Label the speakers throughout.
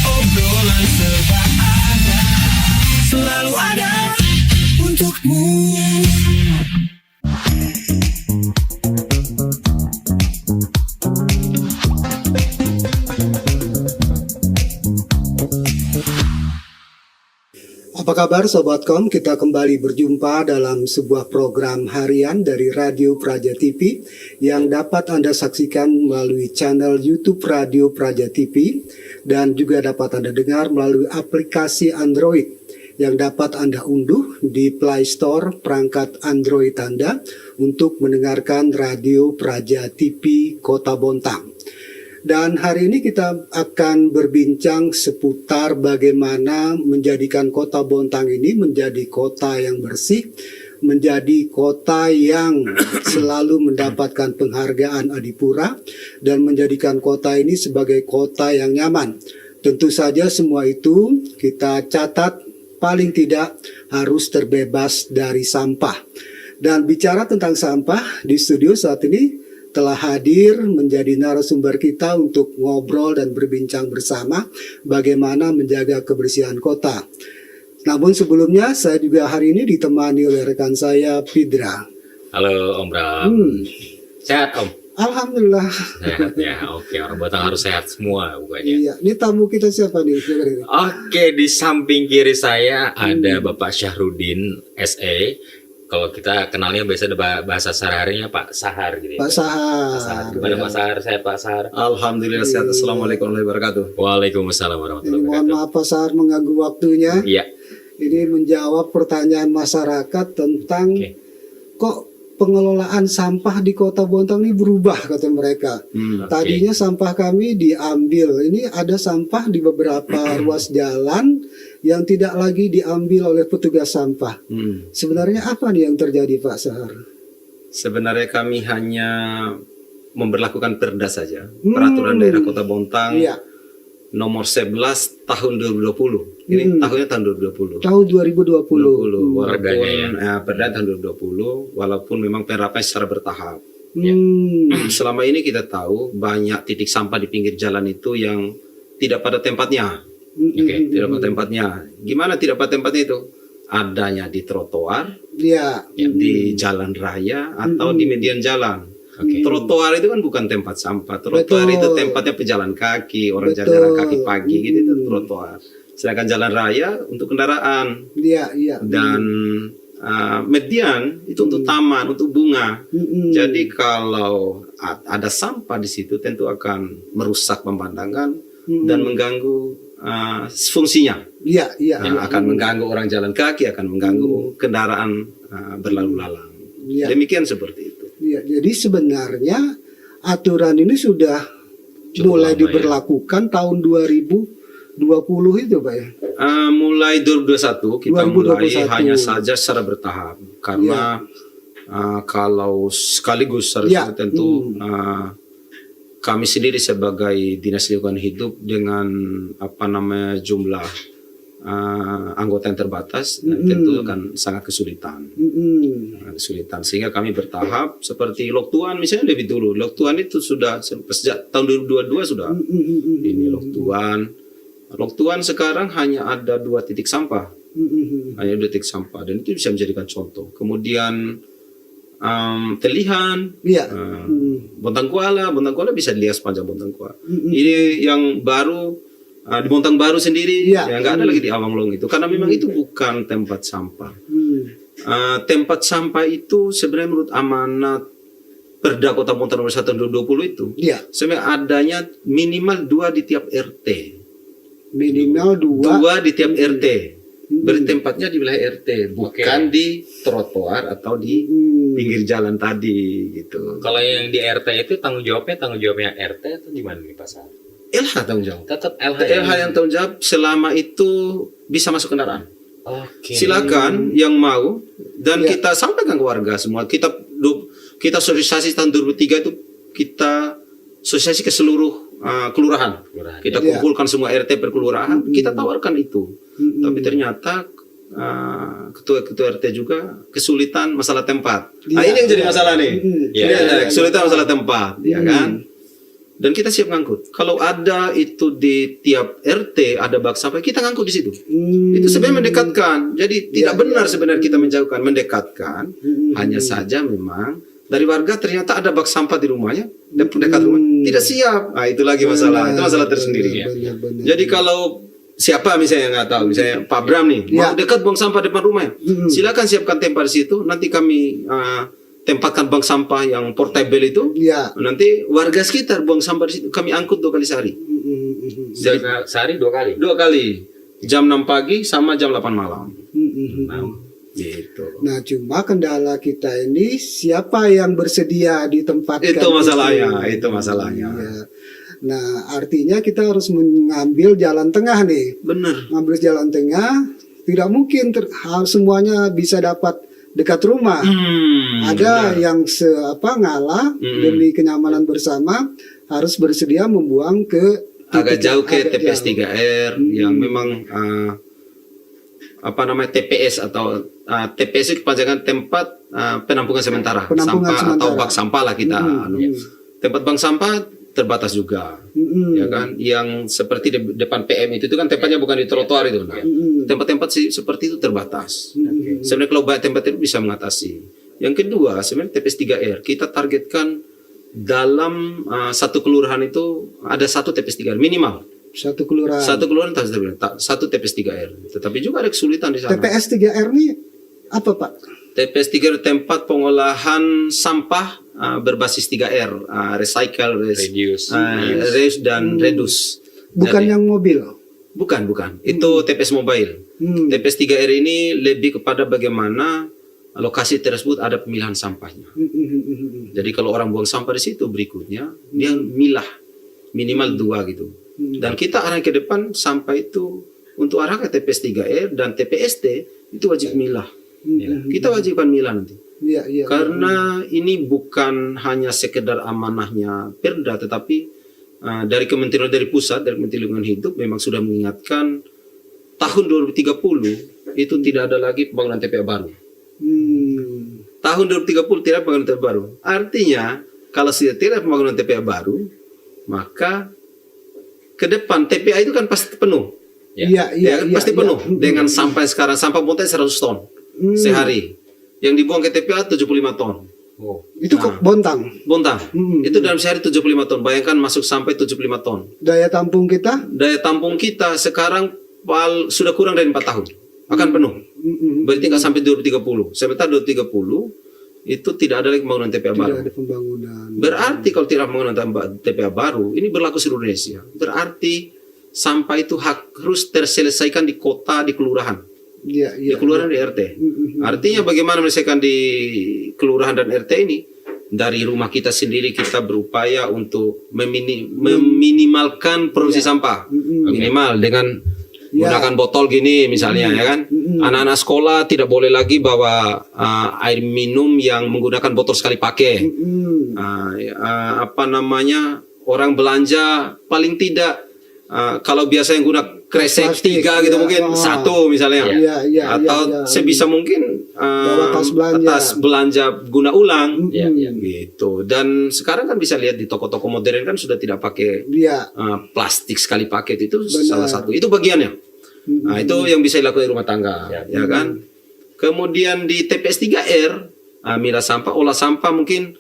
Speaker 1: Obrolan serba ada, selalu ada untukmu.
Speaker 2: Apa kabar Sobatkom? Kita kembali berjumpa dalam sebuah program harian dari Radio Praja TV yang dapat Anda saksikan melalui channel YouTube Radio Praja TV dan juga dapat Anda dengar melalui aplikasi Android yang dapat Anda unduh di Play Store perangkat Android Anda untuk mendengarkan Radio Praja TV Kota Bontang. Dan hari ini kita akan berbincang seputar bagaimana menjadikan Kota Bontang ini menjadi kota yang bersih, menjadi kota yang selalu mendapatkan penghargaan Adipura, dan menjadikan kota ini sebagai kota yang nyaman. Tentu saja semua itu kita catat paling tidak harus terbebas dari sampah. Dan bicara tentang sampah, di studio saat ini telah hadir menjadi narasumber kita untuk ngobrol dan berbincang bersama bagaimana menjaga kebersihan kota. Namun sebelumnya saya juga hari ini ditemani oleh rekan saya Pidra.
Speaker 3: Halo Om Bram. Sehat Om?
Speaker 2: Alhamdulillah.
Speaker 3: Sehat ya, oke. Orang Bontang harus sehat semua bukannya.
Speaker 2: Iya, ini tamu kita siapa nih?
Speaker 3: Oke, di samping kiri saya ada Bapak Syahrudin SE. Kalau kita kenalnya biasa bahasa sehari-harinya Pak Sahar gitu ya.
Speaker 2: Pak Sahar.
Speaker 3: Pak Sahar. Gimana Pak Sahar? Saya Pak Sahar.
Speaker 4: Alhamdulillah sehat. Assalamualaikum warahmatullahi wabarakatuh.
Speaker 3: Waalaikumsalam
Speaker 2: Ini
Speaker 3: warahmatullahi
Speaker 2: mohon
Speaker 3: wabarakatuh.
Speaker 2: maaf Pak Sahar mengganggu waktunya.
Speaker 3: Iya.
Speaker 2: Ini menjawab pertanyaan masyarakat tentang kok pengelolaan sampah di Kota Bontang ini berubah kata mereka. Tadinya sampah kami diambil. Ini ada sampah di beberapa ruas jalan yang tidak lagi diambil oleh petugas sampah. Sebenarnya apa nih yang terjadi Pak Sahar?
Speaker 4: Sebenarnya kami hanya memberlakukan perda saja. Peraturan daerah Kota Bontang nomor 11 tahun 2020. Ini tahunnya tahun 2020.
Speaker 2: Tahun 2020.
Speaker 4: Walaupun perda tahun 2020, walaupun memang penerapannya secara bertahap. Selama ini kita tahu banyak titik sampah di pinggir jalan itu yang tidak pada tempatnya. Tidak pada tempatnya. Gimana tidak pada tempatnya itu? Adanya di trotoar, di jalan raya, atau di median jalan. Trotoar itu kan bukan tempat sampah. Trotoar itu tempatnya pejalan kaki, orang jalan kaki pagi gitu, itu trotoar. Sedangkan jalan raya untuk kendaraan. Dan median itu untuk taman, untuk bunga. Jadi kalau ada sampah di situ tentu akan merusak pemandangan dan mengganggu fungsinya. Akan mengganggu orang jalan kaki, akan mengganggu kendaraan berlalu lalang. Demikian seperti itu.
Speaker 2: Jadi sebenarnya aturan ini sudah mulai diberlakukan tahun 2020 itu Pak ya?
Speaker 4: Mulai 2021 kita mulai hanya saja secara bertahap. Karena kalau sekaligus harus tentu kami sendiri sebagai Dinas Lingkungan Hidup dengan jumlah anggota yang terbatas tentu akan sangat kesulitan. Sehingga kami bertahap seperti Loktuan misalnya lebih dulu. Loktuan itu sudah sejak tahun 2022 sudah. Ini Loktuan. Loktuan sekarang hanya ada 2 titik sampah. Hanya 2 titik sampah dan itu bisa menjadikan contoh. Kemudian Telihan, Bontang Kuala bisa dilihat sepanjang Bontang Kuala. Ini yang baru di Bontang Baru sendiri nggak ada lagi di Awanglong itu karena memang itu bukan tempat sampah. Tempat sampah itu sebenarnya menurut amanat Perda Kota Bontang nomor 1 tahun 2020 itu sebenarnya adanya minimal 2 di tiap RT.
Speaker 2: Minimal
Speaker 4: 2 di tiap RT. Berarti tempatnya di wilayah RT, bukan di trotoar atau di pinggir jalan tadi gitu.
Speaker 3: Kalau yang di RT itu tanggung jawabnya RT atau gimana nih Pak Sahar?
Speaker 4: LH tanggung jawab.
Speaker 3: Tetap LH.
Speaker 4: LH yang tanggung jawab selama itu bisa masuk kendaraan. Silakan yang mau dan kita sampaikan ke warga semua. Kita sosialisasi tahun 2003 itu kita sosialisasi ke seluruh kelurahan. Kita kumpulkan semua RT per kelurahan, kita tawarkan itu. Tapi ternyata ketua-ketua RT juga kesulitan masalah tempat. Nah, ini yang jadi masalah nih. Kesulitan masalah tempat, ya kan? dan kita siap ngangkut. Kalau ada itu di tiap RT ada bak sampah, kita ngangkut di situ. Itu sebenarnya mendekatkan. Jadi tidak benar sebenarnya kita menjauhkan, mendekatkan. Hanya saja memang dari warga ternyata ada bak sampah di rumahnya, dekat rumah, tidak siap. Nah, itu lagi masalah. Itu masalah tersendiri.
Speaker 2: Benar.
Speaker 4: Jadi kalau siapa misalnya nggak tahu, misalnya Pak Bram nih, mau dekat buang sampah depan rumahnya, silakan siapkan tempat di situ. Nanti kami tempatkan bank sampah yang portable itu. Nanti warga sekitar buang sampah di situ, kami angkut 2 kali sehari.
Speaker 3: Sehari 2 kali.
Speaker 4: 2 kali, jam 6 pagi sama jam 8 malam. Gitu.
Speaker 2: Nah, cuma kendala kita ini siapa yang bersedia ditempatkan?
Speaker 4: Itu masalahnya, itu masalahnya.
Speaker 2: Iya. Nah, artinya kita harus mengambil jalan tengah nih.
Speaker 4: Benar.
Speaker 2: Ngambil jalan tengah, tidak mungkin semuanya bisa dapat dekat rumah. Ada yang ngalah demi kenyamanan bersama harus bersedia membuang ke
Speaker 4: agak jauh ke TPS 3R yang memang TPS atau TPS itu kepanjangan tempat penampungan sementara sampah atau bak sampah lah kita. Tempat bank sampah terbatas juga, ya kan? Yang seperti di depan PM itu kan tempatnya bukan di trotoar itu. Nah, tempat-tempat seperti itu terbatas. Sebenarnya kalau banyak tempat itu bisa mengatasi. Yang kedua, sebenarnya TPS 3R kita targetkan dalam satu kelurahan itu ada 1 TPS 3R minimal.
Speaker 2: Satu kelurahan
Speaker 4: satu TPS 3R. Tetapi juga ada kesulitan di sana.
Speaker 2: TPS 3R ini apa, Pak?
Speaker 4: TPS 3R tempat pengolahan sampah berbasis 3R, recycle, reuse dan reduce.
Speaker 2: Bukan
Speaker 4: Jadi,
Speaker 2: yang mobil.
Speaker 4: Bukan. Itu TPS mobile. TPS 3R ini lebih kepada bagaimana lokasi tersebut ada pemilahan sampahnya. Jadi kalau orang buang sampah di situ, berikutnya dia milah minimal 2 gitu. Dan kita arah ke depan sampah itu untuk arah ke TPS 3R dan TPST itu wajib milah. Kita wajibkan milah nanti. Karena ini bukan hanya sekedar amanahnya Perda, tetapi dari Kementerian dari pusat, dari Kementerian Lingkungan Hidup memang sudah mengingatkan tahun 2030 itu tidak ada lagi pembangunan TPA baru. Tahun 2030 tidak pembangunan TPA baru. Artinya kalau sudah tidak pembangunan TPA baru, maka ke depan TPA itu kan pasti penuh. Pasti penuh dengan sampah sekarang. Sampah muatan 100 ton sehari. Yang dibuang ke TPA 75 ton.
Speaker 2: Itu kok Bontang.
Speaker 4: Itu dalam sehari 75 ton. Bayangkan masuk sampai 75 ton.
Speaker 2: Daya tampung kita?
Speaker 4: Daya tampung kita sekarang sudah kurang dari 4 tahun. Akan penuh. Berarti nggak sampai 2030. Sementara 2030 itu tidak ada lagi pembangunan TPA baru. Berarti kalau tidak pembangunan TPA baru, ini berlaku seluruh Indonesia. Berarti sampah itu harus terselesaikan di kota, di kelurahan. Di kelurahan, di RT. Artinya bagaimana menyelesaikan di kelurahan dan RT ini? Dari rumah kita sendiri kita berupaya untuk meminimalkan produksi sampah. Minimal dengan gunakan botol gini misalnya, ya kan? Anak-anak sekolah tidak boleh lagi bawa air minum yang menggunakan botol sekali pakai. Orang belanja paling tidak kalau biasa yang guna kresek 3 gitu mungkin 1 misalnya, atau sebisa mungkin tas belanja guna ulang, gitu. Dan sekarang kan bisa lihat di toko-toko modern kan sudah tidak pakai plastik sekali pakai, itu salah satu. Itu bagiannya. Nah, itu yang bisa dilakukan di rumah tangga, ya kan. Kemudian di TPS 3R, milah sampah, olah sampah mungkin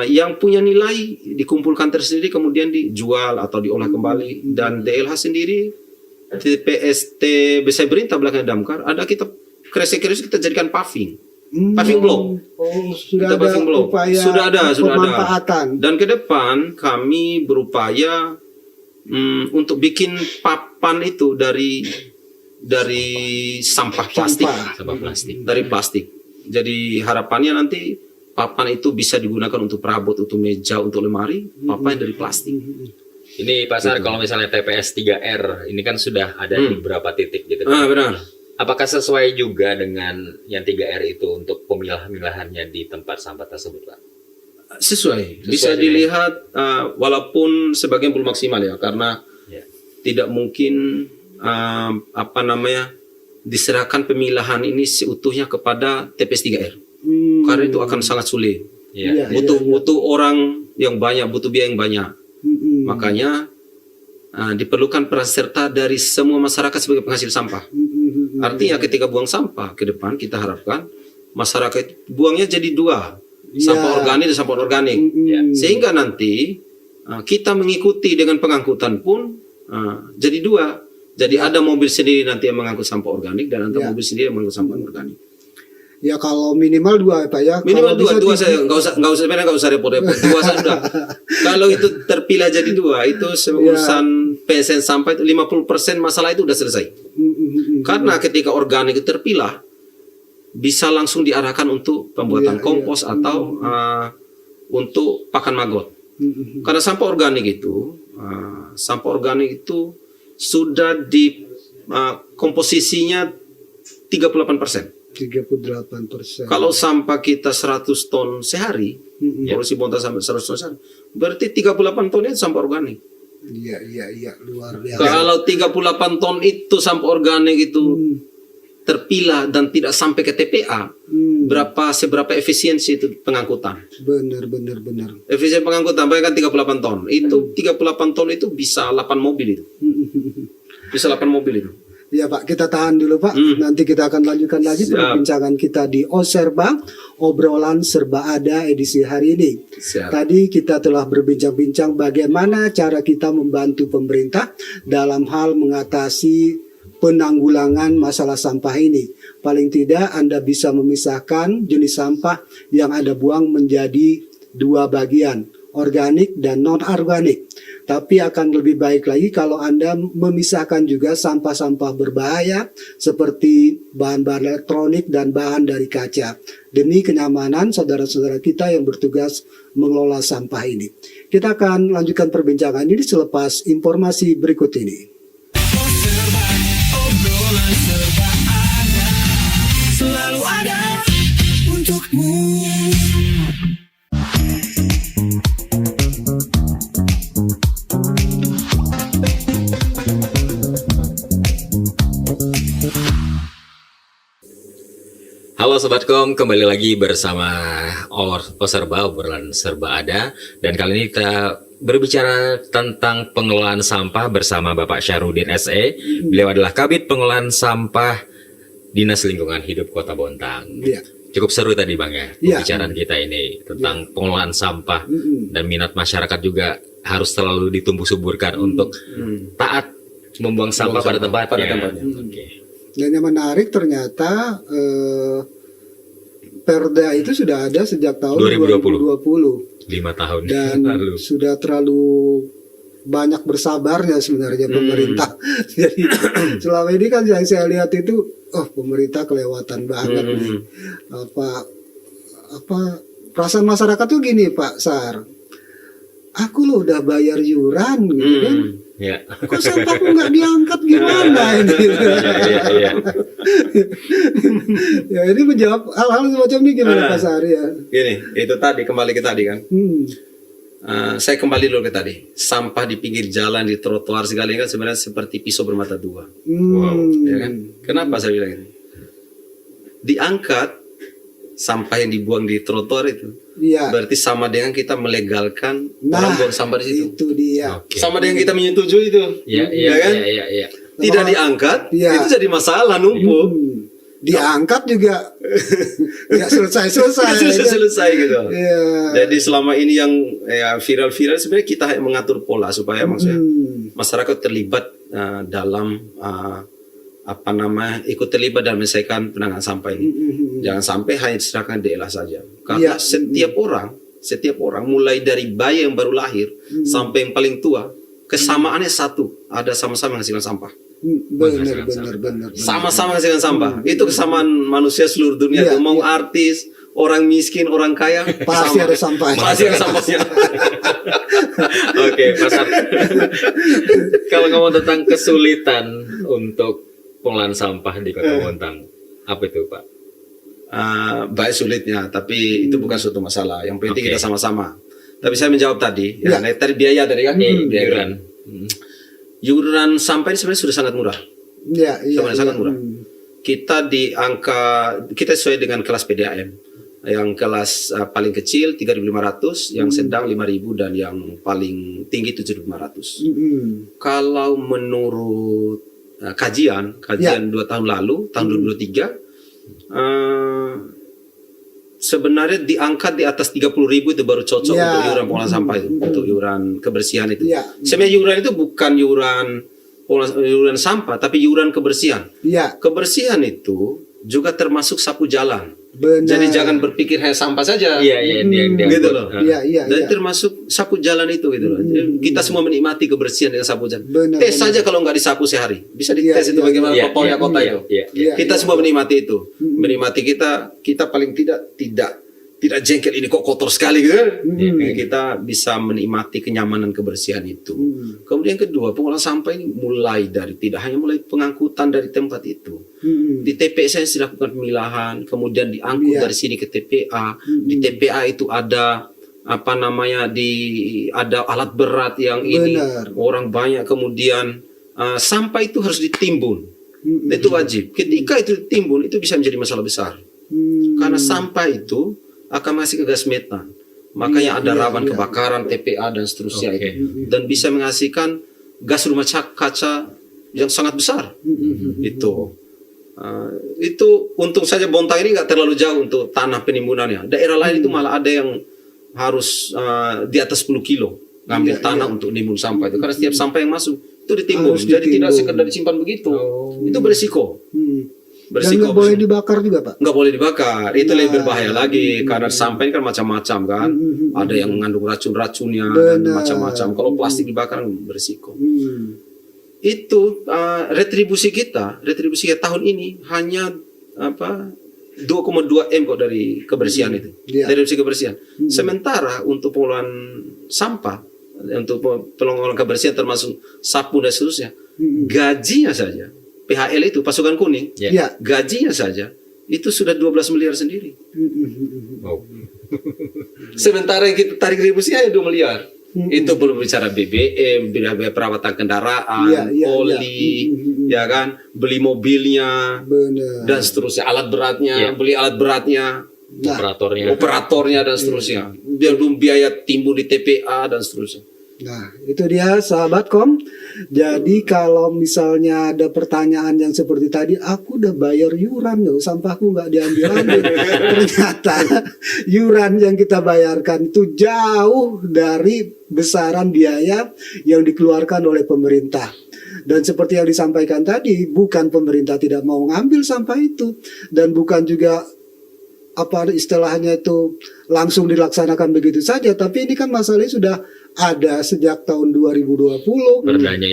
Speaker 4: yang punya nilai dikumpulkan tersendiri kemudian dijual atau diolah kembali. Dan DLH sendiri, TPST Besar Berintah belakang damkar, ada kita kresek-kresek kita jadikan paving block.
Speaker 2: Sudah ada upaya pemanfaatan.
Speaker 4: Dan ke depan kami berupaya untuk bikin papan itu dari sampah plastik. Dari plastik. Jadi harapannya nanti papan itu bisa digunakan untuk perabot, untuk meja, untuk lemari, papan dari plastik.
Speaker 3: Ini Pak Sar, kalau misalnya TPS 3R ini kan sudah ada di beberapa titik gitu kan.
Speaker 4: Benar.
Speaker 3: Apakah sesuai juga dengan yang 3R itu untuk pemilah-pemilahannya di tempat sampah tersebut, Pak?
Speaker 4: Sesuai. Bisa dilihat walaupun sebagian belum maksimal ya, karena tidak mungkin diserahkan pemilahan ini seutuhnya kepada TPS 3R. Karena itu akan sangat sulit. Butuh orang yang banyak, butuh biaya yang banyak. Makanya diperlukan peran serta dari semua masyarakat sebagai penghasil sampah. Artinya ketika buang sampah ke depan kita harapkan masyarakat buangnya jadi dua, sampah organik dan sampah organik. Sehingga nanti kita mengikuti dengan pengangkutan pun jadi dua. Jadi ada mobil sendiri nanti yang mengangkut sampah organik dan ada mobil sendiri yang mengangkut sampah organik.
Speaker 2: Ya kalau minimal 2 Pak ya.
Speaker 4: Minimal
Speaker 2: Kalau
Speaker 4: dua
Speaker 2: bisa
Speaker 4: saya nggak usah repot-repot. 2 saja sudah. Kalau itu terpilah jadi 2 itu urusan PSN sampah itu 50% masalah itu udah selesai. Karena ketika organik itu terpilah bisa langsung diarahkan untuk pembuatan kompos atau untuk pakan maggot. Karena sampah organik itu sudah di komposisinya 38%.
Speaker 2: 38%.
Speaker 4: Kalau sampah kita 100 ton sehari, produksi bongkar sampai 100 ton sehari, berarti 38 ton itu sampah organik.
Speaker 2: Iya, luar biasa.
Speaker 4: Kalau 38 ton itu sampah organik itu terpilah dan tidak sampai ke TPA, seberapa efisiensi itu pengangkutan?
Speaker 2: Benar.
Speaker 4: Efisien pengangkutan, bayangkan 38 ton. Itu 38 ton itu bisa 8 mobil itu. Bisa 8 mobil itu.
Speaker 2: Ya Pak, kita tahan dulu Pak. Nanti kita akan lanjutkan lagi perbincangan kita di Oserba, obrolan serba ada edisi hari ini. Tadi kita telah berbincang-bincang bagaimana cara kita membantu pemerintah dalam hal mengatasi penanggulangan masalah sampah ini. Paling tidak Anda bisa memisahkan jenis sampah yang Anda buang menjadi 2 bagian, organik dan non-organik. Tapi akan lebih baik lagi kalau Anda memisahkan juga sampah-sampah berbahaya seperti bahan-bahan elektronik dan bahan dari kaca. Demi kenyamanan saudara-saudara kita yang bertugas mengelola sampah ini. Kita akan lanjutkan perbincangan ini selepas informasi berikut ini.
Speaker 1: Obrolan serba ada, selalu ada untukmu.
Speaker 3: Halo Sobatkom, kembali lagi bersama Oserba, obrolan serba ada. Dan kali ini kita berbicara tentang pengelolaan sampah bersama Bapak Syahrudin SE. Beliau adalah Kabid Pengelolaan Sampah Dinas Lingkungan Hidup Kota Bontang.
Speaker 2: Ya.
Speaker 3: Cukup seru tadi Bang ya, pembicaraan kita ini tentang pengelolaan sampah. Dan minat masyarakat juga harus selalu ditumbuh suburkan untuk taat membuang sampah pada tempatnya. Oke.
Speaker 2: Dan yang menarik ternyata Perda itu sudah ada sejak tahun 2020.
Speaker 3: 5 tahun
Speaker 2: Dan
Speaker 3: lalu.
Speaker 2: sudah terlalu banyak bersabarnya sebenarnya pemerintah. Jadi selama ini kan yang saya lihat itu, pemerintah kelewatan banget nih. Apa perasaan masyarakat tuh gini Pak Sar, aku loh udah bayar yuran gitu kan.
Speaker 3: Ya.
Speaker 2: Kok sampahku nggak diangkat gimana ini? Ya ini menjawab hal-hal semacam ini gimana Pak Sari ya?
Speaker 4: Gini, itu tadi kembali ke tadi kan. Saya kembali dulu ke tadi. Sampah di pinggir jalan, di trotoar segala kan sebenarnya seperti pisau bermata 2. Wow, ya kan? Kenapa saya bilang ini? Diangkat sampah yang dibuang di trotoar itu, berarti sama dengan kita melegalkan orang buang sampah di situ.
Speaker 2: Itu dia.
Speaker 4: Sama dengan kita menyetujui itu. Iya kan? Tidak diangkat, itu jadi masalah numpuk.
Speaker 2: Diangkat juga nggak selesai
Speaker 4: gitu. Jadi selama ini yang viral-viral sebenarnya kita mengatur pola supaya maksudnya masyarakat terlibat dalam ikut terlibat dalam menyelesaikan penanganan sampah ini. Jangan sampai hanya diserahkan DLA saja. Karena setiap orang mulai dari bayi yang baru lahir sampai yang paling tua, kesamaannya satu, ada sama-sama menghasilkan sampah.
Speaker 2: Benar.
Speaker 4: Sama-sama menghasilkan sampah. Itu kesamaan manusia seluruh dunia. Mau artis, orang miskin, orang kaya,
Speaker 2: pasti ada sampah.
Speaker 4: Pasti ada sampahnya.
Speaker 3: Oke, Mas Ar. Kalau ngomong tentang kesulitan untuk pengelolaan sampah di Kota Bontang, apa itu Pak?
Speaker 4: Baik sulitnya, tapi itu bukan suatu masalah. Yang penting kita sama-sama. Tapi saya menjawab tadi, tadi biaya tadi kan, biaya yuran sampah ini sebenarnya sudah sangat murah. Sangat murah. Kita sesuai dengan kelas PDAM. Yang kelas paling kecil 3.500, yang sedang 5.000 dan yang paling tinggi 7.500. Kalau menurut kajian 2 tahun lalu, tahun 2023, sebenarnya diangkat di atas 30.000 itu baru cocok untuk iuran pengolahan sampah itu, untuk iuran kebersihan itu. Sebenarnya iuran itu bukan iuran sampah, tapi iuran kebersihan. Kebersihan itu juga termasuk sapu jalan.
Speaker 2: Benar.
Speaker 4: Jadi jangan berpikir hanya sampah saja. Gitu loh. Dan termasuk sapu jalan itu gitu loh. Kita semua menikmati kebersihan dengan sapu jalan. Tes saja kalau nggak disapu sehari. Bisa dites itu bagaimana pokoknya kota itu. Kita semua menikmati itu. Menikmati kita paling tidak jengkel ini kok kotor sekali gitu. Kita bisa menikmati kenyamanan kebersihan itu. Kemudian kedua, pengolahan sampah ini tidak hanya mulai pengangkutan dari tempat itu. Di TPS dilakukan pemilahan, kemudian diangkut dari sini ke TPA. Di TPA itu ada ada alat berat yang ini orang banyak, kemudian sampah itu harus ditimbun. Itu wajib. Ketika itu ditimbun, itu bisa menjadi masalah besar. Karena sampah itu akan masih ke gas metan, makanya ada rawan kebakaran TPA dan seterusnya itu, dan bisa menghasilkan gas rumah kaca yang sangat besar. Itu untung saja Bontang ini nggak terlalu jauh untuk tanah penimbunannya. Daerah lain itu malah ada yang harus di atas 10 kilo ngambil tanah untuk nimbun sampah itu, karena setiap sampah yang masuk itu ditimbun, jadi tidak sekedar disimpan begitu. Itu berisiko. Dan
Speaker 2: nggak boleh dibakar juga, Pak?
Speaker 4: Nggak boleh dibakar, itu lebih berbahaya lagi, karena sampah ini kan macam-macam kan. Ada yang mengandung racun-racunnya dan macam-macam. Kalau plastik dibakar berisiko. Itu retribusi kita tahun ini hanya 2,2 M kok dari kebersihan itu, dari kebersihan. Sementara untuk pengolahan sampah, untuk pengolahan kebersihan termasuk sapu dan seterusnya, gajinya saja PHL itu pasukan kuning, gajinya saja itu sudah 12 miliar sendiri. Sementara yang kita tarik retribusi hanya 2 miliar. Itu belum bicara BBM, biaya perawatan kendaraan, oli, ya kan, beli mobilnya, dan seterusnya, alat beratnya, beli alat beratnya, operatornya dan seterusnya. Belum biaya timbul di TPA dan seterusnya.
Speaker 2: Nah, itu dia sahabat Kom. Jadi kalau misalnya ada pertanyaan yang seperti tadi, aku udah bayar yuran loh, sampahku nggak diambil-ambil. Ternyata yuran yang kita bayarkan itu jauh dari besaran biaya yang dikeluarkan oleh pemerintah. Dan seperti yang disampaikan tadi, bukan pemerintah tidak mau ngambil sampah itu, dan bukan juga istilahnya itu langsung dilaksanakan begitu saja, tapi ini kan masalahnya sudah ada sejak tahun 2020.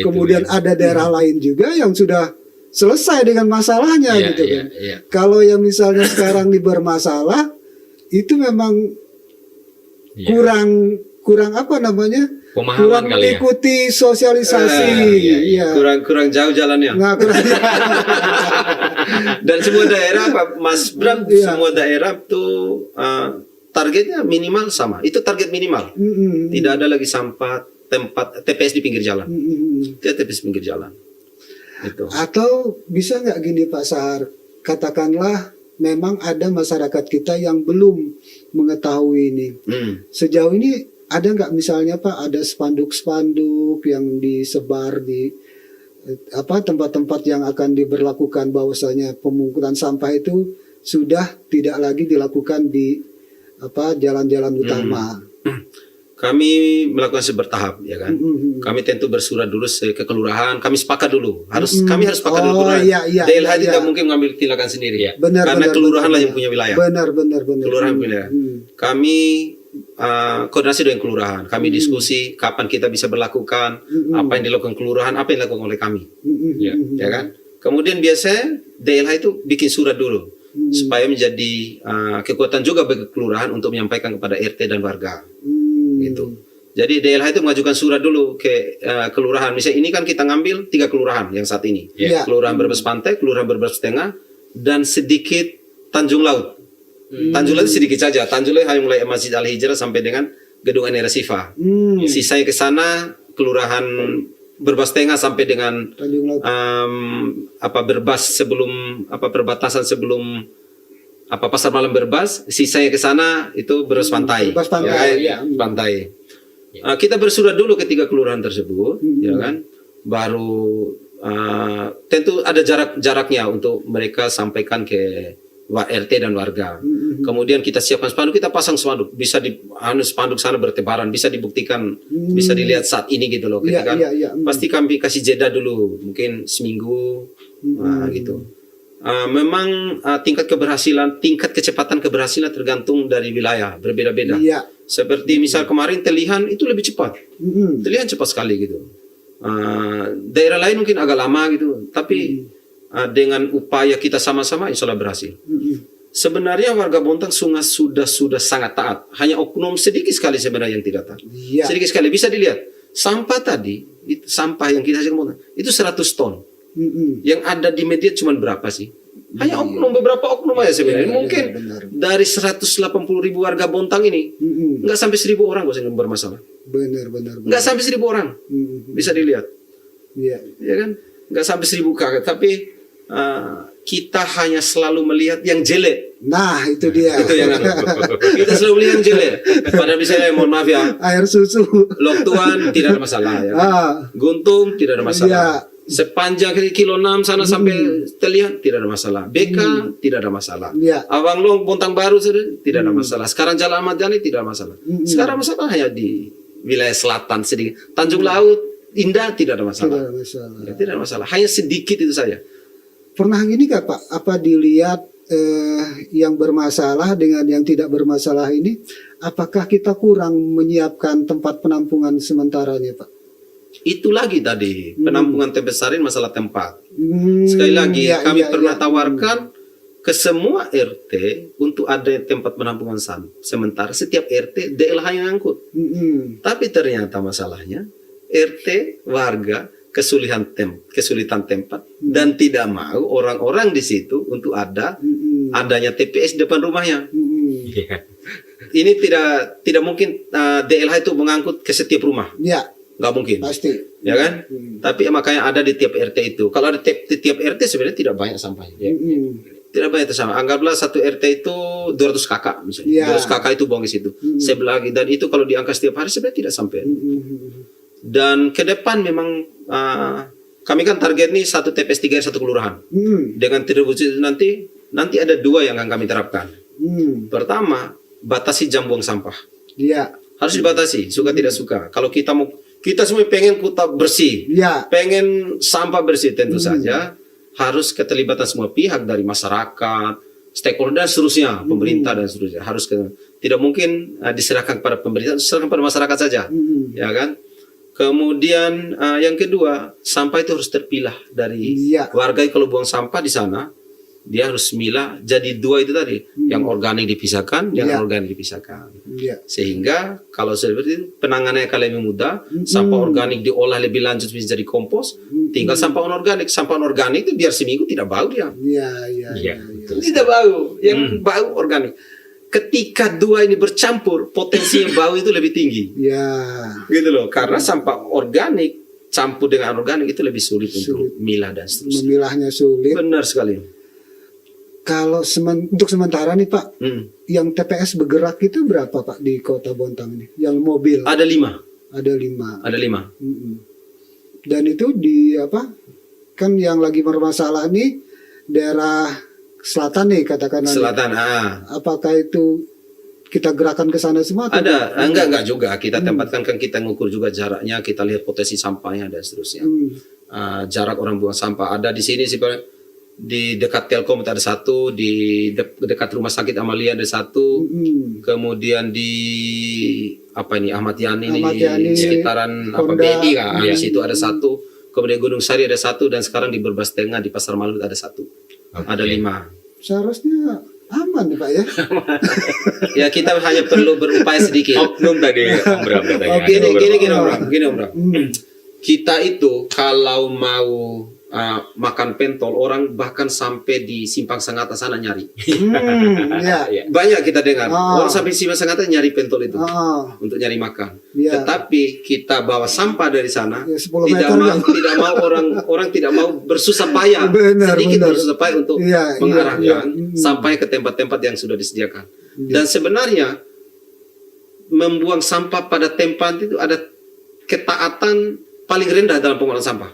Speaker 2: Kemudian ada daerah lain juga yang sudah selesai dengan masalahnya gitu kan. Kalau yang misalnya sekarang bermasalah itu memang kurang kurang mengikuti sosialisasi.
Speaker 4: Kurang jauh jalannya. Dan semua daerah Mas Bram, semua daerah tuh targetnya minimal sama. Itu target minimal. Tidak ada lagi sampah tempat TPS di pinggir jalan. TPS pinggir jalan. Itu. Atau
Speaker 2: bisa nggak gini Pak Sahar, katakanlah memang ada masyarakat kita yang belum mengetahui ini. Sejauh ini ada nggak misalnya Pak, ada spanduk-spanduk yang disebar di tempat-tempat yang akan diberlakukan bahwasanya pemungutan sampah itu sudah tidak lagi dilakukan di jalan-jalan utama.
Speaker 4: Kami melakukan bertahap, ya kan. Kami tentu bersurat dulu ke kelurahan. Kami sepakat dulu. Kami harus sepakat dulu kelurahan. DLH tidak mungkin mengambil tindakan sendiri. Karena kelurahan lah yang punya wilayah. Benar. Kelurahan wilayah. Kami koordinasi dengan kelurahan. Kami diskusi kapan kita bisa berlakukan, apa yang dilakukan kelurahan, apa yang dilakukan oleh kami. Ya kan. Kemudian biasanya DLH itu bikin surat dulu. Supaya menjadi kekuatan juga bagi kelurahan untuk menyampaikan kepada RT dan warga, gitu. Jadi DLH itu mengajukan surat dulu ke kelurahan. Misalnya ini kan kita ngambil 3 kelurahan yang saat ini, kelurahan Brebes Pantai, kelurahan Brebes Tengah, dan sedikit Tanjung Laut. Tanjung Laut sedikit saja. Tanjung Laut hanya mulai Masjid Al Hijrah sampai dengan Gedung Enera Sifa. Sisanya ke sana kelurahan Brebes Tengah sampai dengan Berbas sebelum perbatasan sebelum pasar malam Berbas, sisanya ke sana itu Berbas Pantai.
Speaker 2: Berbas Pantai,
Speaker 4: ya. Pantai. Kita bersurat dulu ke 3 kelurahan tersebut, ya kan. Baru tentu ada jaraknya untuk mereka sampaikan ke RT dan warga. Kemudian kita siapkan spanduk, kita pasang spanduk, bisa di spanduk sana bertebaran, bisa dibuktikan, bisa dilihat saat ini gitu loh. Ketika pasti kami kasih jeda dulu, mungkin seminggu, gitu. Memang tingkat keberhasilan, tingkat kecepatan keberhasilan tergantung dari wilayah, berbeda-beda. Seperti misal kemarin Telihan itu lebih cepat, Telihan cepat sekali gitu. Daerah lain mungkin agak lama gitu, tapi dengan upaya kita sama-sama insya Allah berhasil. Sebenarnya warga Bontang sudah sangat taat. Hanya oknum sedikit sekali sebenarnya yang tidak taat. Sedikit sekali, bisa dilihat. Sampah tadi, sampah yang kita hasilkan Bontang, itu 100 ton. Yang ada di media cuma berapa sih? Hanya beberapa oknum aja sebenarnya. Mungkin dari 180.000 warga Bontang ini, nggak sampai 1.000 orang yang bermasalah.
Speaker 2: Benar.
Speaker 4: Nggak sampai 1.000 orang. Bisa dilihat. Ya kan? Nggak sampai 1.000 kakak. Tapi kita hanya selalu melihat yang jelek.
Speaker 2: Nah, itu dia.
Speaker 4: Itu yang kita selalu melihat yang jelek. Pada misalnya, mohon maaf ya,
Speaker 2: air susu,
Speaker 4: Lok Tuan tidak ada masalah ya. Guntung tidak ada masalah. Sepanjang kilo 6 sana sampai Telihan tidak ada masalah. BK tidak ada masalah. Awang Long Bontang Baru tidak ada masalah. Sekarang Jalan Ahmad Yani tidak ada masalah. Sekarang masalah hanya di wilayah selatan sedikit. Tanjung Laut Indah tidak ada masalah. Tidak ada masalah. Hanya sedikit itu saja.
Speaker 2: Pernah gini gak Pak? Apa dilihat yang bermasalah dengan yang tidak bermasalah ini? Apakah kita kurang menyiapkan tempat penampungan sementaranya Pak?
Speaker 4: Itu lagi tadi penampungan Tebesarin masalah tempat. Sekali lagi kami pernah tawarkan ke semua RT untuk ada tempat penampungan sementara. Setiap RT DLH yang ngangkut. Tapi ternyata masalahnya RT warga kesulitan tempat dan tidak mau orang-orang di situ untuk adanya TPS depan rumahnya. Ini tidak mungkin DLH itu mengangkut ke setiap rumah. Nggak mungkin.
Speaker 2: Pasti.
Speaker 4: Ya kan? Tapi makanya ada di tiap RT itu. Kalau ada di tiap RT sebenarnya tidak banyak sampahnya. Tidak banyak sampah. Anggaplah satu RT itu 200 kakak misalnya. 200 kakak itu buang ke situ. Sebelah lagi. Dan itu kalau diangkat setiap hari sebenarnya tidak sampai. Dan ke depan memang kami kan target nih satu TPS 3 satu kelurahan. Dengan distribusi nanti ada 2 yang akan kami terapkan. Pertama, batasi jam buang sampah. Harus dibatasi, suka tidak suka. Kalau kita semua pengen kota bersih, pengen sampah bersih, tentu saja harus keterlibatan semua pihak dari masyarakat, stakeholder dan seterusnya, pemerintah dan seterusnya. Tidak mungkin diserahkan kepada pemerintah, diserahkan pada masyarakat saja, ya kan? Kemudian yang kedua, sampah itu harus terpilah dari warga. Kalau buang sampah di sana, dia harus milah jadi 2 itu tadi, yang organik dipisahkan, yang organik dipisahkan. Sehingga kalau seperti itu penanganannya kalian lebih mudah, sampah organik diolah lebih lanjut bisa jadi kompos, tinggal sampah anorganik. Sampah anorganik itu biar seminggu tidak bau dia. Tidak bau, yang bau organik. Ketika 2 ini bercampur, potensi yang bau itu lebih tinggi. Gitu loh, karena sampah organik campur dengan anorganik itu lebih sulit untuk milah dan seterusnya.
Speaker 2: Memilahnya sulit.
Speaker 4: Benar sekali.
Speaker 2: Kalau untuk sementara nih Pak, yang TPS bergerak itu berapa Pak di Kota Bontang ini? Yang mobil?
Speaker 4: Ada 5.
Speaker 2: Ada 5.
Speaker 4: Ada 5.
Speaker 2: Dan itu di apa? Kan yang lagi bermasalah nih daerah selatan nih katakan.
Speaker 4: Selatan.
Speaker 2: Apakah itu kita gerakan ke sana semua?
Speaker 4: Ada. Enggak juga. Kita tempatkan, kan kita ngukur juga jaraknya, kita lihat potensi sampahnya dan seterusnya. Jarak orang buang sampah ada di sini sih Pak. Di dekat Telkom ada 1, di dekat rumah sakit Amalia ada 1, kemudian di Ahmad Yani di sekitaran BNI di situ ada 1, kemudian Gunung Sari ada 1, dan sekarang di Berbas Tengah di Pasar Malut ada 1. Ada 5.
Speaker 2: Seharusnya aman nih Pak ya.
Speaker 4: Ya kita hanya perlu berupaya sedikit.
Speaker 3: Oknum tadi Om Bram katanya.
Speaker 4: Gini Om Bram. Kita itu kalau mau makan pentol, orang bahkan sampai di Simpang Sangatta sana nyari.
Speaker 2: Ya.
Speaker 3: Iya.
Speaker 4: Banyak kita dengar
Speaker 2: Ah.
Speaker 4: orang sampai di Simpang Sangatta nyari pentol itu
Speaker 2: Ah,
Speaker 4: untuk nyari makan.
Speaker 2: Iya.
Speaker 4: Tetapi kita bawa sampah dari sana,
Speaker 2: Ya, 10
Speaker 4: tidak
Speaker 2: meter
Speaker 4: mau
Speaker 2: kan.
Speaker 4: tidak mau orang tidak mau bersusah payah,
Speaker 2: Benar,
Speaker 4: sedikit
Speaker 2: benar.
Speaker 4: bersusah payah untuk
Speaker 2: Iya,
Speaker 4: mengarahkan
Speaker 2: iya.
Speaker 4: sampai ke tempat-tempat yang sudah disediakan.
Speaker 2: Iya.
Speaker 4: Dan sebenarnya membuang sampah pada tempat itu ada ketaatan paling rendah dalam pengolahan sampah.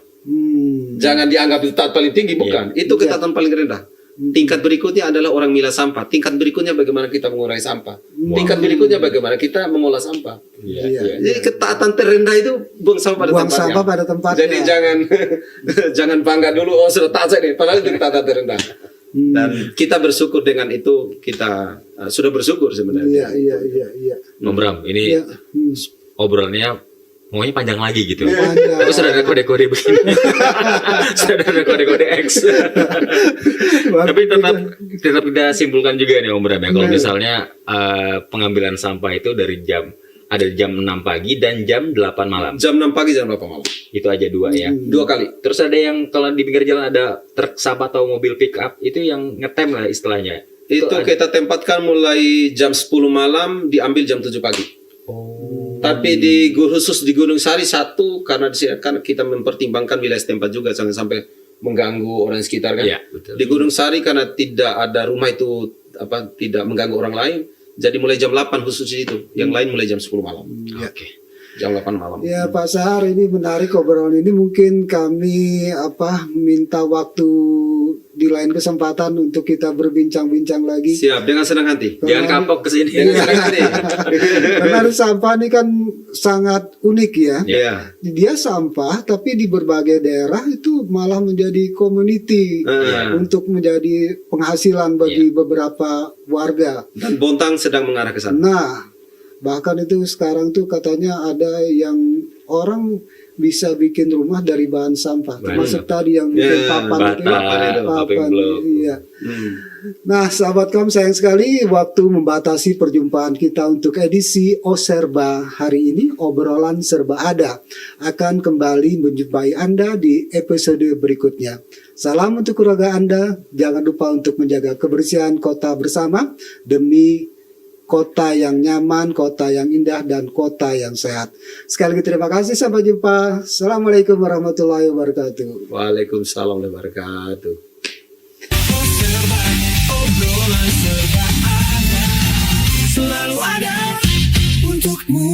Speaker 4: Jangan dianggap itu taat paling tinggi, bukan. Itu ketaatan paling rendah. Tingkat berikutnya adalah orang milah sampah. Tingkat berikutnya bagaimana kita mengurangi sampah. Tingkat berikutnya bagaimana kita mengolah sampah.
Speaker 3: Iya,
Speaker 2: Iya.
Speaker 3: iya.
Speaker 4: Jadi ketaatan terendah itu buang sampah pada
Speaker 2: Buang
Speaker 4: tempatnya.
Speaker 2: sampah pada tempatnya.
Speaker 4: Jadi jangan jangan bangga dulu sudah taat saya nih, padahal itu ketaatan terendah. Dan kita bersyukur dengan itu, kita sudah bersyukur sebenarnya.
Speaker 2: Iya.
Speaker 3: Om Bram, ini
Speaker 2: Iya.
Speaker 3: obrolannya maunya panjang lagi gitu.
Speaker 2: Panjang.
Speaker 3: Tapi sudah ada kode-kode begini. Sudah ada kode-kode X. Tapi tetap kita simpulkan juga nih Om Bram ya. Kalau misalnya pengambilan sampah itu dari ada jam 6 pagi dan jam 8 malam.
Speaker 4: Jam 6 pagi, jam 8 malam.
Speaker 3: Itu aja dua ya.
Speaker 4: 2 kali.
Speaker 3: Terus ada yang kalau di pinggir jalan ada truk sampah atau mobil pick up, itu yang ngetem lah istilahnya.
Speaker 4: Itu
Speaker 3: ada-
Speaker 4: kita tempatkan mulai jam 10 malam, diambil jam 7 pagi.
Speaker 3: Oh.
Speaker 4: Tapi khusus di Gunung Sari satu, karena kan kita mempertimbangkan wilayah setempat juga, jangan sampai mengganggu orang sekitar kan.
Speaker 3: Iya, betul.
Speaker 4: Di Gunung Sari karena tidak ada rumah itu tidak mengganggu orang lain, jadi mulai jam 8 khusus itu, yang lain mulai jam 10 malam.
Speaker 3: Oke.
Speaker 4: Jam 8 malam.
Speaker 2: Ya Pak Sahar, ini menarik obrolan ini. Mungkin kami minta waktu di lain kesempatan untuk kita berbincang-bincang lagi.
Speaker 4: Siap, dengan senang hati.
Speaker 3: Jangan kapok ke sini.
Speaker 4: Dengan senang hati.
Speaker 2: Karena sampah ini kan sangat unik ya.
Speaker 4: Iya.
Speaker 2: Dia sampah, tapi di berbagai daerah itu malah menjadi community untuk menjadi penghasilan bagi beberapa warga.
Speaker 4: Dan Bontang sedang mengarah ke sana.
Speaker 2: Nah, bahkan itu sekarang tuh katanya ada yang orang bisa bikin rumah dari bahan sampah, termasuk tadi yang bikin papan itu,
Speaker 3: papan blok.
Speaker 2: Iya. Nah, sahabat kaum sayang sekali, waktu membatasi perjumpaan kita untuk edisi Oserba hari ini, obrolan serba ada akan kembali menjumpai Anda di episode berikutnya. Salam untuk keluarga Anda, jangan lupa untuk menjaga kebersihan kota bersama demi kota yang nyaman, kota yang indah, dan kota yang sehat. Sekali lagi terima kasih, sampai jumpa. Assalamualaikum warahmatullahi wabarakatuh.
Speaker 4: Waalaikumsalam warahmatullahi wabarakatuh.
Speaker 1: Obrolan serba ada, selalu ada untukmu.